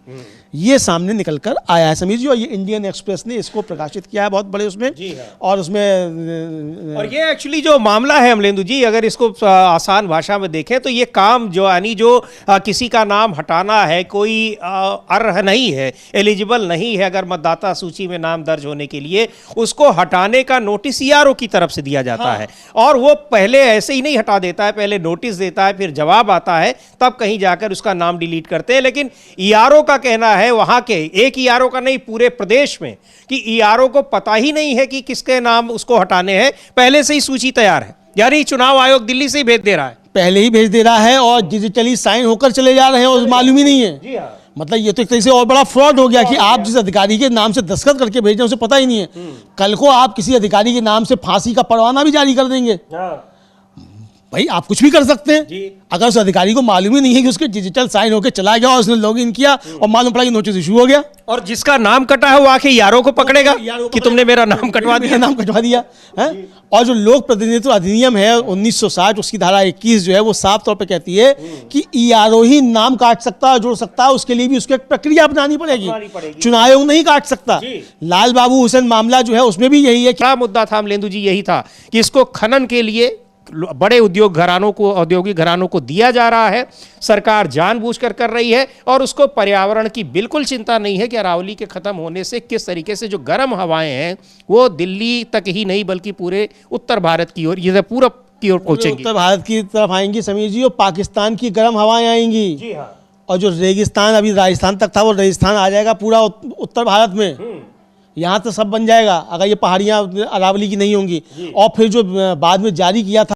[SPEAKER 2] ये सामने निकलकर आया है समीर जी, और ये इंडियन एक्सप्रेस ने इसको प्रकाशित किया है बहुत बड़े उसमें। और उसमें
[SPEAKER 1] और ये एक्चुअली जो मामला है अमलेंदु जी, अगर इसको आसान भाषा में देखें तो ये काम जो यानी जो किसी का नाम हटाना है, कोई अर्ह नहीं है, एलिजिबल नहीं है अगर मतदाता सूची में नाम दर्ज होने के लिए, उसको हटाने का नोटिस ईआरओ की तरफ से दिया जाता है, और वो पहले ऐसे ही नहीं हटा देता है, पहले नोटिस देता है, फिर जवाब आता है, तब कहीं जाकर उसका नाम डिलीट करते हैं। लेकिन ईआरओ का कहना है, वहां के एक ईआरओ का नहीं पूरे प्रदेश में, कि ईआरओ को पता ही नहीं है कि किसके नाम उसको हटाने हैं, पहले से ही सूची तैयार है, यानी चुनाव आयोग दिल्ली से ही भेज दे रहा है,
[SPEAKER 2] पहले ही भेज दे रहा है और डिजिटली साइन होकर चले जा रहे हैं और मालूम ही नहीं है। मतलब ये तो एक तरह से और बड़ा फ्रॉड हो गया कि आप जिस अधिकारी के नाम से दस्तखत करके भेज रहे हैं उसे पता ही नहीं है, कल को आप किसी अधिकारी के नाम से फांसी का परवाना भी जारी कर देंगे। भाई आप कुछ भी कर सकते हैं, अगर उस अधिकारी को मालूम ही नहीं है कि उसके डिजिटल साइन होकर चला गया और उसने लॉगिन किया और मालूम पड़ा कि नोटिस इशू हो गया,
[SPEAKER 1] और जिसका नाम कटा है वो आके ईआरओ को पकड़ेगा कि तुमने मेरा नाम कटवा दिया,
[SPEAKER 2] नाम कटवा दिया है। और जो लोक प्रतिनिधित्व अधिनियम है 1960, उसकी धारा 21 जो है वो साफ तौर पे कहती है कि ईआरओ ही नाम काट सकता है, जोड़ सकता है, उसके लिए भी उसको एक प्रक्रिया अपनानी पड़ेगी, चुनाव आयोग नहीं काट सकता। लाल बाबू हुसैन मामला जो है उसमें भी यही है।
[SPEAKER 1] क्या मुद्दा था अमलेंदु जी? यही था कि इसको खनन के लिए बड़े उद्योग घरानों को, औद्योगिक घरानों को दिया जा रहा है, सरकार जानबूझकर कर रही है, और उसको पर्यावरण की बिल्कुल चिंता नहीं है कि अरावली के खत्म होने से किस तरीके से जो गर्म हवाएं हैं वो दिल्ली तक ही नहीं बल्कि पूरे उत्तर भारत की ओर, ये पूरब की ओर पहुंचेंगी,
[SPEAKER 2] उत्तर भारत की तरफ आएंगी समीर जी, और पाकिस्तान की गर्म हवाएं आएंगी। जी हाँ। और जो रेगिस्तान अभी राजस्थान तक था वो रेगिस्तान आ जाएगा पूरा उत्तर भारत में, यहाँ तो सब बन जाएगा अगर ये पहाड़ियाँ अरावली की नहीं होंगी। और फिर जो बाद में जारी किया था